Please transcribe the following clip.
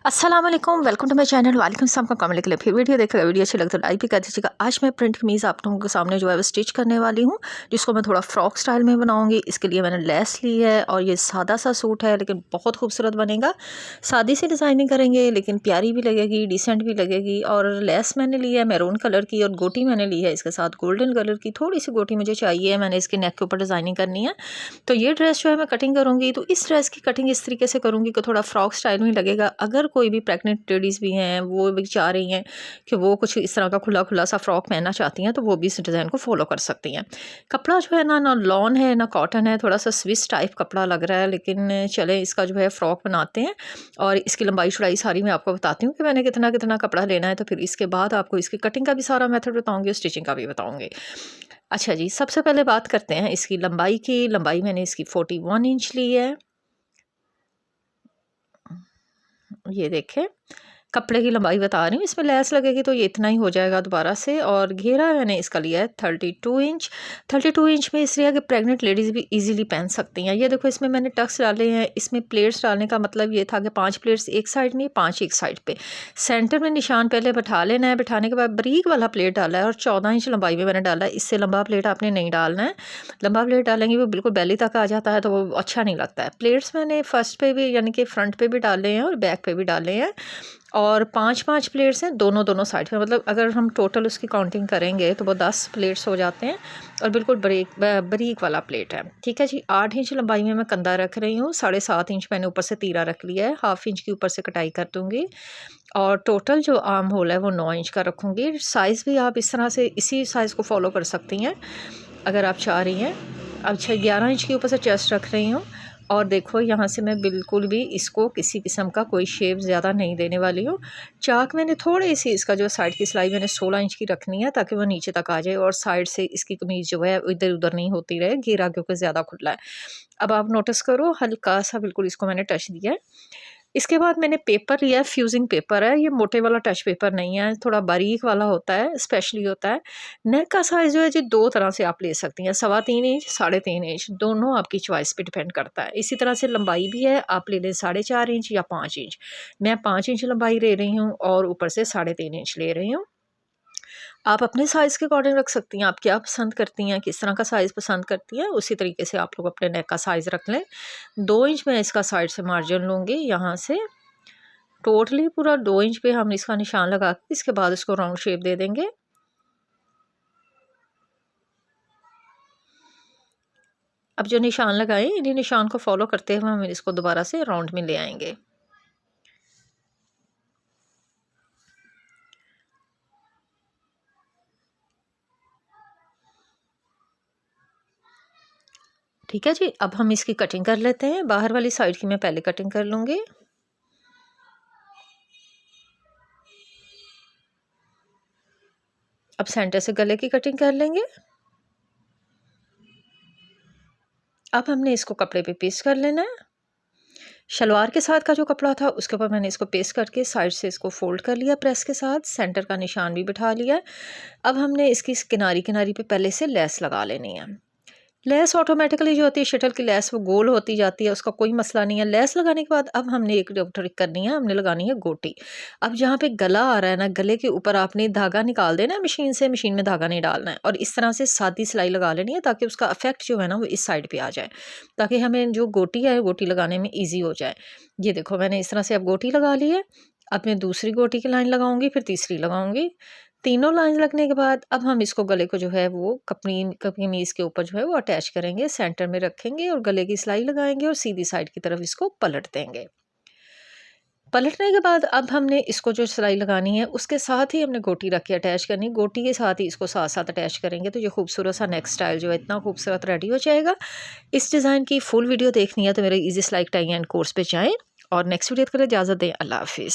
अस्सलाम वालेकुम, welcome to my channel. वालेकुम सलाम का कमेंट के लिए फिर वीडियो देखेगा। वीडियो अच्छी लगता है लाइक भी कर दीजिएगा। आज मैं प्रिंट कमीज़ आप लोगों के सामने जो है वो स्टिच करने वाली हूँ, जिसको मैं थोड़ा फ्रॉक स्टाइल में बनाऊंगी। इसके लिए मैंने लेस ली है और ये सादा सा सूट है लेकिन बहुत खूबसूरत बनेगा। सादी सी डिज़ाइनिंग करेंगे लेकिन प्यारी भी लगेगी, डिसेंट भी लगेगी। और लेस मैंने ली है मैरून कलर की और गोटी मैंने ली है इसके साथ गोल्डन कलर की। थोड़ी सी गोटी मुझे चाहिए, मैंने इसके नेक के ऊपर डिज़ाइनिंग करनी है। तो ये ड्रेस जो है मैं कटिंग करूँगी, तो इस ड्रेस की कटिंग इस तरीके से करूँगी कि थोड़ा फ्रॉक स्टाइल में लगेगा। अगर कोई भी प्रेग्नेंट लेडीज़ भी हैं, वो भी चाह रही हैं कि वो कुछ इस तरह का खुला खुला सा फ्रॉक पहनना चाहती हैं, तो वो भी इस डिज़ाइन को फॉलो कर सकती हैं। कपड़ा जो है ना लॉन है ना कॉटन है, थोड़ा सा स्विस टाइप कपड़ा लग रहा है, लेकिन चले इसका जो है फ्रॉक बनाते हैं। और इसकी लंबाई चौड़ाई सारी मैं आपको बताती हूँ कि मैंने कितना कितना कपड़ा लेना है। तो फिर इसके बाद आपको इसकी कटिंग का भी सारा मेथड बताऊँगी और स्टिचिंग का भी बताऊँगी। अच्छा जी, सबसे पहले बात करते हैं इसकी लंबाई की। लंबाई मैंने इसकी 41 इंच ली है। ये देखें, कपड़े की लंबाई बता रही हूँ, इसमें लेस लगेगी तो ये इतना ही हो जाएगा दोबारा से। और घेरा मैंने इसका लिया है 32 इंच। 32 इंच में इसलिए कि प्रेग्नेंट लेडीज़ भी इजीली पहन सकती हैं। ये देखो, इसमें मैंने टक्स डाले हैं। इसमें प्लेट्स डालने का मतलब ये था कि 5 प्लेट्स एक साइड में, 5 एक साइड पे। सेंटर में निशान पहले बैठा लेना है। बैठाने के बाद बारीक वाला प्लेट डाला है और 14 इंच लंबाई में मैंने डाला है। इससे लंबा प्लेट आपने नहीं डालना है। लंबा प्लेट डालेंगे वो बिल्कुल बेली तक आ जाता है, तो वो अच्छा नहीं लगता है। प्लेट्स मैंने फर्स्ट पे भी यानी कि फ्रंट पे भी डाले हैं और बैक पे भी डाले हैं। और 5-5 प्लेट्स हैं दोनों दोनों साइड में। मतलब अगर हम टोटल उसकी काउंटिंग करेंगे तो वो 10 प्लेट्स हो जाते हैं। और बिल्कुल बारीक वाला प्लेट है। ठीक है जी। 8 इंच लंबाई में मैं कंधा रख रही हूँ। 7.5 इंच मैंने ऊपर से तीरा रख लिया है। हाफ इंच की ऊपर से कटाई कर दूँगी। और टोटल जो आर्म होल है वो 9 इंच का रखूँगी। साइज़ भी आप इस तरह से इसी साइज़ को फॉलो कर सकती हैं अगर आप चाह रही हैं। अच्छा, 11 इंच के ऊपर से चेस्ट रख रही हूँ। और देखो, यहाँ से मैं बिल्कुल भी इसको किसी किस्म का कोई शेप ज़्यादा नहीं देने वाली हूँ। चाक मैंने थोड़ी सी इसका जो साइड की सिलाई मैंने 16 इंच की रखनी है, ताकि वो नीचे तक आ जाए और साइड से इसकी कमीज़ जो है इधर उधर नहीं होती रहे, घेरा क्योंकि ज़्यादा खुला है। अब आप नोटिस करो, हल्का सा बिल्कुल इसको मैंने टच दिया है। इसके बाद मैंने पेपर लिया है, फ्यूजिंग पेपर है। ये मोटे वाला टच पेपर नहीं है, थोड़ा बारीक वाला होता है, स्पेशली होता है। नेक का साइज़ जो है जी 2 तरह से आप ले सकती हैं, 3.25 इंच, 3.5 इंच, दोनों आपकी चॉइस पे डिपेंड करता है। इसी तरह से लंबाई भी है, आप ले लें 4.5 इंच या 5 इंच। मैं 5 इंच लंबाई ले रही हूँ और ऊपर से 3.5 इंच ले रही हूँ। आप अपने साइज़ के अकॉर्डिंग रख सकती हैं। आप क्या पसंद करती हैं, किस तरह का साइज़ पसंद करती हैं, उसी तरीके से आप लोग अपने नेक का साइज़ रख लें। 2 इंच मैं इसका साइड से मार्जिन लूँगी। यहाँ से टोटली पूरा 2 इंच पे हम इसका निशान लगा के इसके बाद इसको राउंड शेप दे देंगे। अब जो निशान लगाए, इन्हीं निशान को फॉलो करते हुए हम इसको दोबारा से राउंड में ले आएंगे। ठीक है जी। अब हम इसकी कटिंग कर लेते हैं। बाहर वाली साइड की मैं पहले कटिंग कर लूँगी। अब सेंटर से गले की कटिंग कर लेंगे। अब हमने इसको कपड़े पे पेस्ट कर लेना है। शलवार के साथ का जो कपड़ा था उसके ऊपर मैंने इसको पेस्ट करके साइड से इसको फोल्ड कर लिया प्रेस के साथ। सेंटर का निशान भी बिठा लिया। अब हमने इसकी इस किनारी किनारी पे पहले से लेस लगा लेनी है। लेस ऑटोमेटिकली जो होती है शटल की लेस, वो गोल होती जाती है, उसका कोई मसला नहीं है। लेस लगाने के बाद अब हमने एक ट्रिक करनी है, हमने लगानी है गोटी। अब जहाँ पे गला आ रहा है ना, गले के ऊपर आपने धागा निकाल देना है मशीन से, मशीन में धागा नहीं डालना है। और इस तरह से सादी सिलाई लगा लेनी है ताकि उसका इफेक्ट जो है ना वो इस साइड पे आ जाए, ताकि हमें जो गोटी है गोटी लगाने में ईजी हो जाए। ये देखो, मैंने इस तरह से अब गोटी लगा ली है। अब मैं दूसरी गोटी की लाइन लगाऊंगी, फिर तीसरी लगाऊंगी। तीनों लाइन लगने के बाद अब हम इसको गले को जो है वो कमीज के ऊपर जो है वो अटैच करेंगे, सेंटर में रखेंगे और गले की सिलाई लगाएंगे और सीधी साइड की तरफ इसको पलट देंगे। पलटने के बाद अब हमने इसको जो सिलाई लगानी है उसके साथ ही हमने गोटी रख के अटैच करनी। गोटी के साथ ही इसको साथ साथ अटैच करेंगे तो ये खूबसूरत सा नेक स्टाइल जो है इतना खूबसूरत रेडी हो जाएगा। इस डिज़ाइन की फुल वीडियो देखनी है तो मेरे इजी सिलाई टाई एंड कोर्स पे जाएँ। और नेक्स्ट वीडियो के लिए इजाज़त दें। अल्लाह हाफिज़।